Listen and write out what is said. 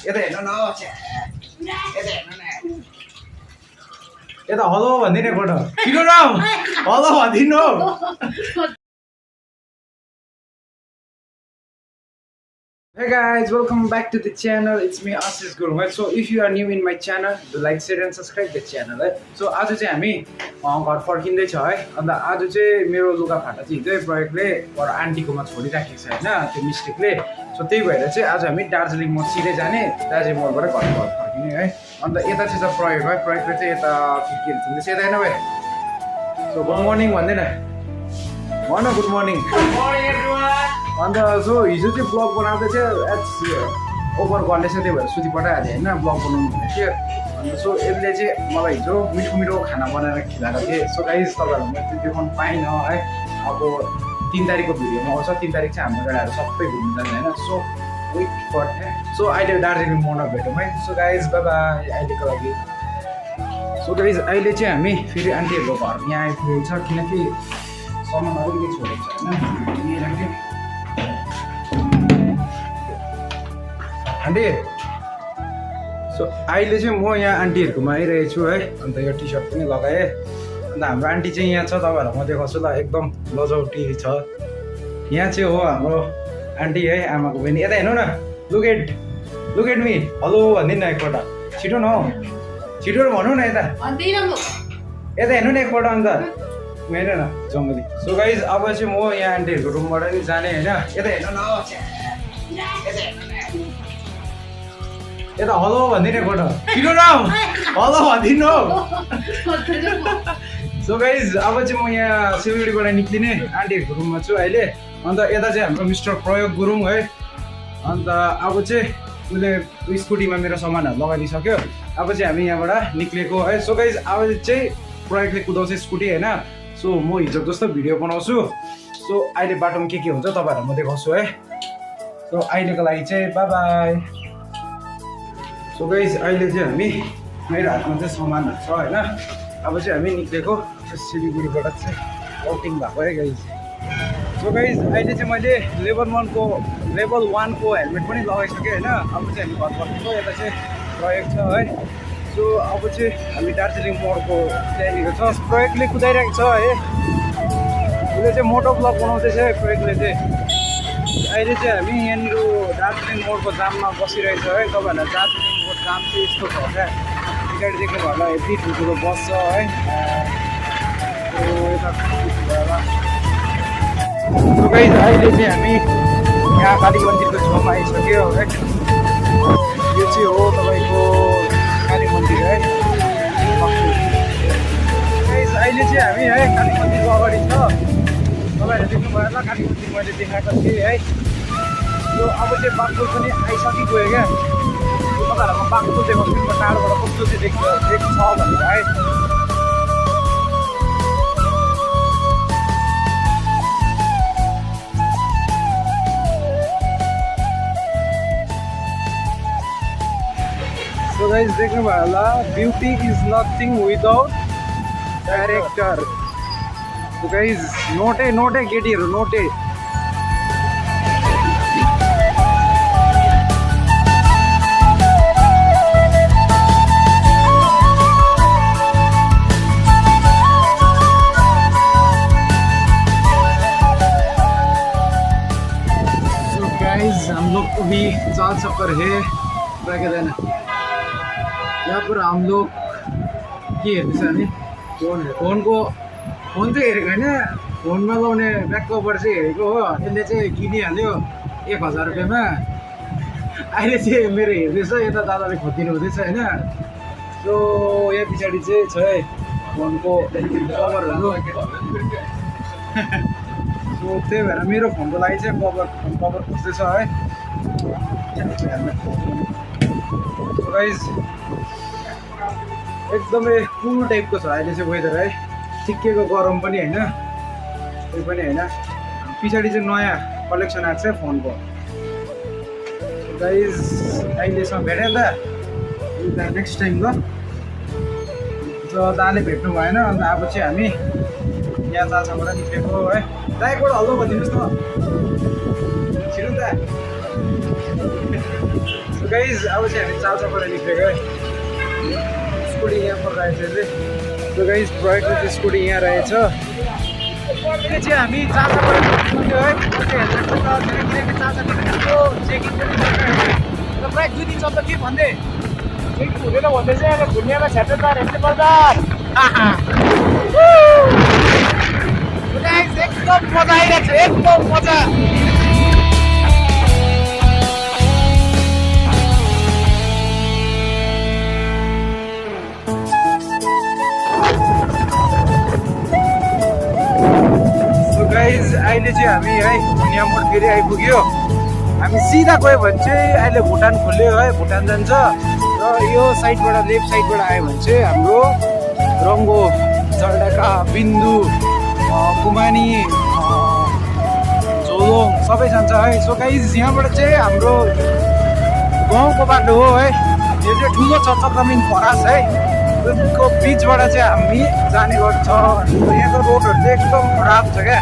यता हेर्नु न यता हलो भन्दिनँ एकपल्ट छिटो न हलो भनिदिनु Hey guys, welcome back to the channel. It's me Ashis Gurung. So if you are new in my channel, do like, share and subscribe the channel. So आज चाहिँ हामी घर फर्किँदै छ है अन्त आज चाहिँ मेरो लुगा फाटा चाहिँ हिजै प्रयोगले पर आन्टीकोमा छोडिराखेको छ हैन त्यो मिस्टेकले सो त्यही भएर चाहिँ आज हामी दार्जिलिङ मोड सिधै जाने दार्जिलिङ मोडबाट घर फर्किने है अन्त यता चाहिँ छ प्रयोग है प्रयोगले चाहिँ यता के हुन्छ यता हैन भाइ सो गुड मर्निङ भन्दैन भन गुड मर्निङ अन्त सो हिजो चाहिँ ब्लग बनाउँदै चाहिँ ओभर गर्दैछ त्यही भएर सुति पठाइहालेँ होइन ब्लग बनाउनु भनेको थियो अन्त सो यसले चाहिँ मलाई हिजो मिठो मिठो खाना बनाएर खिलाएको थिएँ सो गाइस तपाईँहरू मैले त्यो देखाउनु पाइनँ है अब 3 तारिकको भिडियोमा आउँछ 3 तारिक चाहिँ हाम्रो गाडीहरू सबै घुम्नु जाने होइन सो वेट फर सो अहिले दार्जिलिङ मोडमा भेटौँ है सो गाइस बाई बाई अहिलेको लागि सो गाइस अहिले चाहिँ हामी फेरि आन्टीहरूको घर यहाँ आइपुगेको छ किनकि सामान अलिकति छोडेको छ होइन आन्टी सो अहिले चाहिँ म यहाँ आन्टीहरूकोमा आइरहेको छु है अन्त यो टी सर्ट पनि लगाएँ अन्त हाम्रो आन्टी चाहिँ यहाँ छ तपाईँहरूलाई म देखाउँछु ल एकदम लजाउटी छ यहाँ चाहिँ हो हाम्रो आन्टी है आमाको बहिनी यता हेर्नु न लुक एट मी हेलो भनिदिनु न एकपल्ट छिटो न हौ छिटो भनौँ न यता हेर्नु न एकपल्ट अन्त हेर्नु न जङ्गली सो गाइज अब चाहिँ म यहाँ आन्टीहरूको रुमबाट नि जाने होइन यता हेर्नु न यता हलो भनिदिनु एकपल्ट छिटो न हलो भनिदिनु सो गाइज अब चाहिँ म यहाँ सिलगढीबाट निक्लिने आन्टीहरूको रुममा छु अहिले अन्त यता चाहिँ हाम्रो मिस्टर प्रयोग गुरुङ है अन्त अब चाहिँ उसले स्कुटीमा मेरो सामानहरू लगाइदिइसक्यो अब चाहिँ हामी यहाँबाट निक्लेको है सो गाइज अब चाहिँ प्रयोगले कुदाउँछ स्कुटी होइन सो म हिजो जस्तो भिडियो बनाउँछु सो अहिले बाटोमा के हुन्छ तपाईँहरूलाई म देखाउँछु है सो अहिलेको लागि चाहिँ बाई बाई सो गाइज अहिले चाहिँ हामी मेरो हातमा चाहिँ सामानहरू छ होइन अब चाहिँ हामी निक्लेको सिलगढीबाट चाहिँ आउटिङ भएको है गाइज सो गाइज अहिले चाहिँ मैले लेभल 1 को हेलमेट पनि लगाइसकेँ होइन अब चाहिँ हामी घर फर्केको यता चाहिँ प्रयोग छ है सो अब चाहिँ हामी दार्जिलिङ मोडको त्यहाँनिर छ प्रयोगले कुदाइरहेको छ है उसले चाहिँ मोटो ब्लग बनाउँदैछ है प्रयोगले चाहिँ अहिले चाहिँ हामी यहाँनिर दार्जिलिङ मोडको जाममा बसिरहेको छ है तपाईँहरूलाई दार्जिलिङको जाम चाहिँ यस्तो छ क्या पछाडि देख्नु भयो होला यति ठुल्ठुलो बस छ है अहिले चाहिँ हामी यहाँ काली मन्दिरको छेउमा आइसक्यो है यो चाहिँ हो तपाईँको काली मन्दिर है अहिले चाहिँ हामी है काली मन्दिरको अगाडि छ तपाईँहरूले देख्नु भयो होला काली मन्दिर मैले देखाएको थिएँ है यो अब चाहिँ बाघपुल पनि आइसकिगयो क्या तपाईँहरूको बाघपुल देखाउँछु म टाढोबाट कस्तो चाहिँ देख्छ भनेर है So guys, देख्नु भयो होला beauty is nothing without character So guys, नोटे केटीहरू नोटे So guys, हम लोग को भी 4 चक्कर है क्या कहते हैं यहाँ पर हम लोग के हेर्दैछ नि फोन चाहिँ हेरेको होइन फोनमा लाउने ब्याक कभर चाहिँ हेरेको हो यसले चाहिँ किनिहाल्यो 1000 रुपियाँमा अहिले चाहिँ मेरो हेर्दैछ यता दादाले खोजिदिनु हुँदैछ होइन सो यहाँ पछाडि चाहिँ छ है फोनको कभरहरू सो त्यही भएर मेरो फोनको लागि चाहिँ कभर खोज्दैछ है गाइज एकदमै कुल टाइपको छ अहिले चाहिँ वेदर है ठिक्कैको गरम पनि होइन त्यही पनि होइन पछाडि चाहिँ नयाँ कलेक्सन आएको छ फोनको गाइज अहिलेसम्म भेटेँ त नेक्स्ट टाइम ल दाले भेट्नु भएन अन्त अब चाहिँ हामी यहाँ चालसाबाट निस्केको है दाइबाट हल्लो भनिदिनुहोस् न छिटो त गाइज अब चाहिँ हामी चाल्साबाट निक्लेको है स्कुटी यहाँ पर रहेछ सो गाइज प्रयोगको स्कुटी यहाँ रहेछ अहिले चाहिँ हामी चाल्साबाट निक्ल्यो है किनकि चाल्सा चेकिङ पनि र प्रायः 2 दिनसम्म के भन्दै चेकिङ हुँदैन भन्दै चाहिँ अब घुम्नेमा छ्याटर हेर्नु पर्दा एकदम मजा आइरहेको छ एकदम मजा गाइज अहिले चाहिँ हामी है यहाँबाट फेरि आइपुग्यो हामी सिधा गयो भने चाहिँ अहिले भुटान खोल्यो है भुटान जान्छ र यो साइडबाट लेफ्ट साइडबाट आयो भने चाहिँ हाम्रो रङ्गो जलढका बिन्दु कुमानी झोलोङ सबै जान्छ है सो गाइज यहाँबाट चाहिँ हाम्रो गाउँको बाटो हो है यो चाहिँ ठुलो छ चक्रमिन फरास है त्यसको बिचबाट चाहिँ हामी जाने गर्छ यहाँको रोडहरू चाहिँ एकदम खराब छ क्या